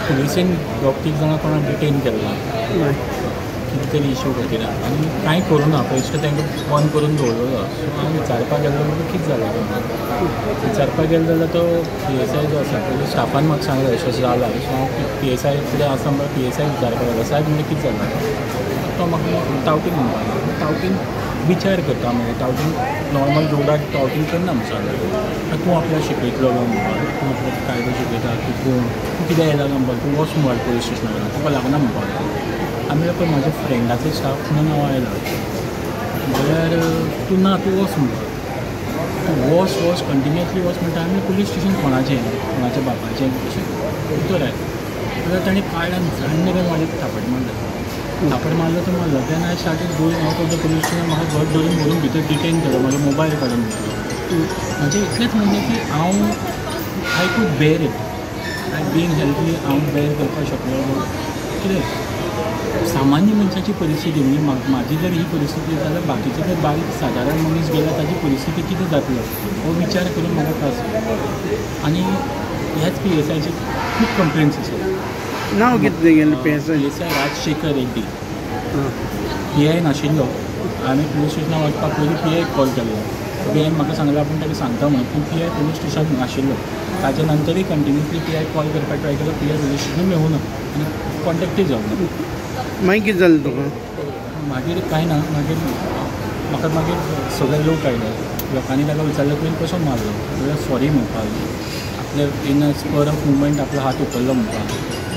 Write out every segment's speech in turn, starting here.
पुलिसेन दोग तीग जाणां कोणाक डिटेन केल्ला कितें तरी इश्यू खातीर आनी कांय करूं ना पयलीं तांकां बंद करून दवरलेलो. सो हांव विचारपाक गेलो म्हणल्यार कितें जालें विचारपाक गेलो जाल्यार तो PSI जो आसा पयलीं स्टाफान म्हाका सांगलें अशें अशें जालां. सो हांव PSI कडेन आसा म्हणल्यार PSI विचारपाक गेलो सायब म्हणजे कितें जालां. तो म्हाका टावटींग म्हणपाक टावटींग विचार करता म्हणजे टावटींग नॉर्मल रोडार टावटींग केन्ना म्हणटा तूं आपल्याक शिकयतलो म्हणपाक तूं आपल्याक कायदो शिकयता तूं कितें येयला म्हणपाक तूं वच म्हणपाक पुलीस स्टेशनार तुका लागना म्हणपाक आमी पळय म्हाज्या फ्रेंडाचो स्टाफ म्हणून हांव आयला जाल्यार तूं ना तूं वच म्हणपाक तूं वच कंटिन्युअसली वच म्हणटा आमी पुलीस स्टेशन कोणाचें बापाचें अशें उतर जाल्यार ताणें कार्डान जाणने बी म्हाजें थापट मारलो तो मारलो then I started going out of the police station म्हाका घट धरून व्हरून भितर डिटेन केलो म्हाजो मोबायल काडून घेतलो. म्हणजे इतलेंच म्हणजे की हांव I could bear it I being healthy हांव बेर करपाक शकलो. कितें सामान्य मनशाची परिस्थिती म्हणजे म्हाजी जर ही परिस्थिती जाल्यार बाकीचे जर बारीक सादारण मनीस गेल्यार ताची परिस्थिती कितें जातलो हो विचार करून म्हाका त्रास जालो. आनी ह्याच PSIचे खूब कंप्लेंट्स आसात. नांव कितें गेलें PSI राजशेखर रेड्डी. PI नाशिल्लो हांवें पुलीस स्टेशनार वचपाक पयलीं PI कॉल केल्लो. PI म्हाका सांगलें आपूण ताका सांगता म्हणून पूण PI पुलीस स्टेशन नाशिल्लो. ताचे नंतरूय कंटिन्युअसली PI कॉल करपाक ट्राय केलो PI पुलीस स्टेशन मेळूना आनी कॉन्टेक्टूय जावना. मागीर कितें जालें तुका मागीर कांय ना म्हाका मागीर सगळे लोक आयले लोकांनी ताका विचारलें तुवें कसो मारलो जाल्यार सॉरी म्हणपाक आपले इन स्पर ऑफ मुवमेंट आपलो हात उखल्लो म्हणपाक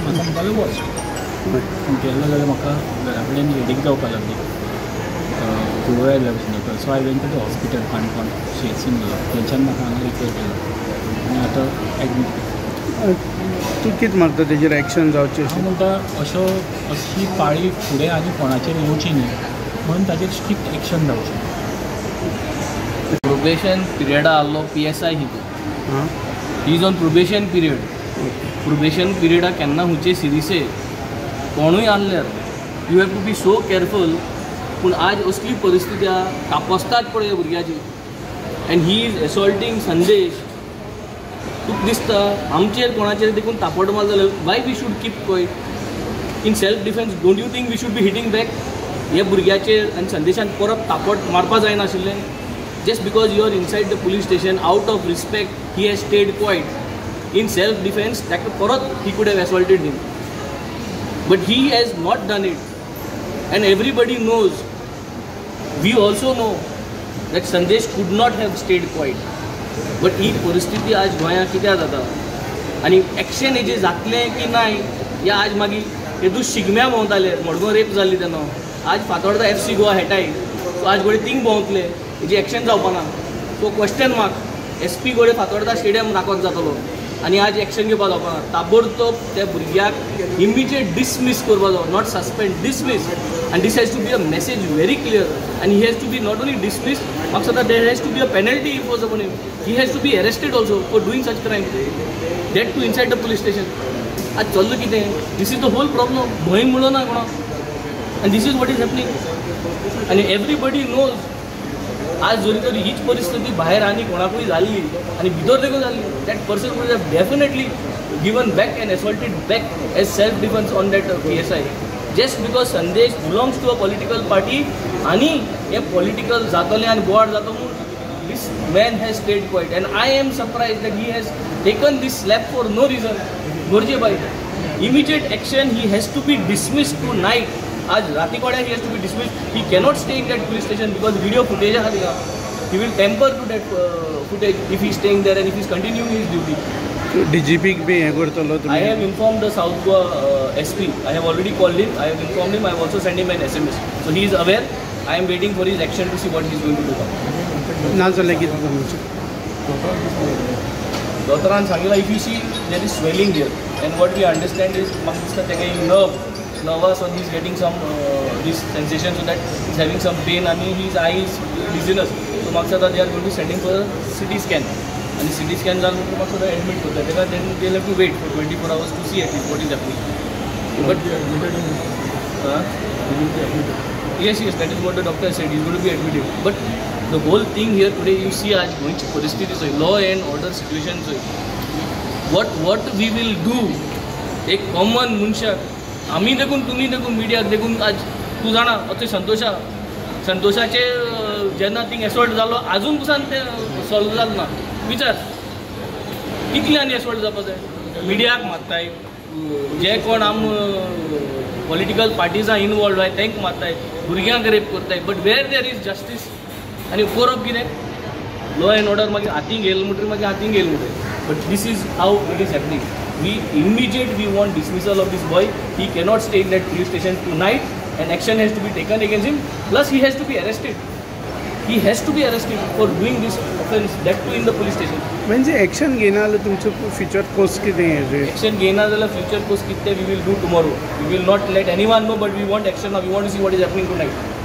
म्हाका म्हणपाक वच पूण केल्लो जाल्यार म्हाका घरा कडेन हेडीक जावपाक लागली गुळो आयल्या भशेन. सो हांवें went to the hospital Canacona CHCन गेलो थंयच्यान म्हाका हांगा रिफर केलो आनी आतां एडमीट. तूं कितें मागता तेजेर एक्शन जावचें हांव म्हणटा अशी पाळी फुडें आनी कोणाचेर येवची न्ही म्हणून ताचेर स्ट्रिक्ट एक्शन जावचें. प्रोबेशन पिरियडा आहलो PSI he is on probation period. Probation पिरियडा केन्ना हुंचे सिरीसे कोणूय आहल्यार you have to be so careful. पूण आज असली परिस्थिती तापसतात पळय भुरग्याची एंड ही इज एसॉल्टींग संदेश. तुका दिसता आमचेर कोणाचेर देखून तापट मारलो जाल्यार why we should keep quiet in self defence. Don't you think we should be hitting back हे भुरग्याचेर आनी संदेशान परत तापट मारपा जायनाशिल्लें. Just because you are inside the police station out of respect he has stayed quiet in self defence ताका परत he could have assaulted him. But he has not done it, and everybody knows, we also know that Sandesh could not have stayed quiet. But ही परिस्थिती आज गोंयांत कित्याक जाता आनी action हेजें जातलें की नाय या आज मागीर येदूच शिगम्या भोंवताले मडगांव रेप जाल्ली तेन्ना आज फातोर्डा FC गोवा हेटाय. सो आज गोडे थिंग भोंवतले हेजें एक्शन जावपाना. सो क्वेश्चन मार्क SP गोडे फातोर्डा स्टेडियम राखोन जातलो आनी आज एक्शन घेवपाक जावपाना. ताबडतोब त्या भुरग्याक इमिजिएट डिसमीस करपाक जाय नॉट सस्पेंड डिसमीस. आनी this has to be a message very clear आनी he has to be not only dismiss म्हाका सांगता there has to be a penalty impose upon him. He has to be arrested also for doing such crime that too inside the police station. आज चल्लो कितें this is the whole problem. भंय म्हणून ना कोणाक आनी this is what is happening आनी everybody knows. आज जरी तरी हीच परिस्थिती भायर आनी कोणाकूय जाल्ली आनी भितर देखून जाल्ली that person would have definitely given back and assaulted back as self defence on that PSI. Just because Sandesh belongs to a political party आनी हे पॉलिटिकल जातलें आनी बोवाड जाता म्हूण this man has stayed quiet and I am surprise that he has taken this slap for no reason. गरजे भायर immediate action he has to be dismiss tonight. आज रातीकोड्या he has to be dismiss. He cannot stay in that police station because video footage आहा थिंगा. He will tamper to that footage if he staying there and if he is continuing his duty. DGPक बी हें करतलो तुमी. I have informed the South Goa SP. I have already called him. I have informed him. I have also sent him an SMS. So he is aware. I am waiting for his action to see what he is going to do. ना जाल्यार कितें करचें. Dotaran सांगितलं if you see there is swelling here and what we understand is म्हाका दिसता तेका nervous or he is getting some this sensation so that he is having some pain and his eye is dizziness. So म्हाका दिसता they are going to send him for a CT scan. And CT scan जावन म्हाका सगळें admit करता तेका then they will have to wait for 24 hours to see at least what is happening. But yes, that is what the doctor said. He is going to be admitted. But the whole thing here today, you see, आज गोंयची परिस्थिती law and order situation. What we will do एक common मनशाक आमी देखून तुमी देखून मिडियाक देखून आज तूं जाणा अशें संतोशाचे जेन्ना थिंग एसॉल्ट जालो आजून पसून ते सॉल्व जालें ना विचार कितल्यांनी एसॉल्ट जावपा जाय मिडियाक मारताय जे कोण पॉलिटिकल पार्टिजां इनवॉल्व आहाय तांकां मारताय भुरग्यांक रेप करताय but where there is justice आनी करप कितें लॉ एंड ऑर्डर मागीर हातींक येयलें म्हणटरी मागीर हातींक येयलें म्हणटरी but this is how it is happening we want dismissal of this boy he cannot stay in that police station tonight and action has to be taken against him plus he has to be arrested for doing this offense that too in the police station म्हणजे action घेना जाल्यार तुमचो future course कितें हेजें action घेना जाल्यार future course कितें we will do tomorrow we will not let anyone know but we want action now we want to see what is happening tonight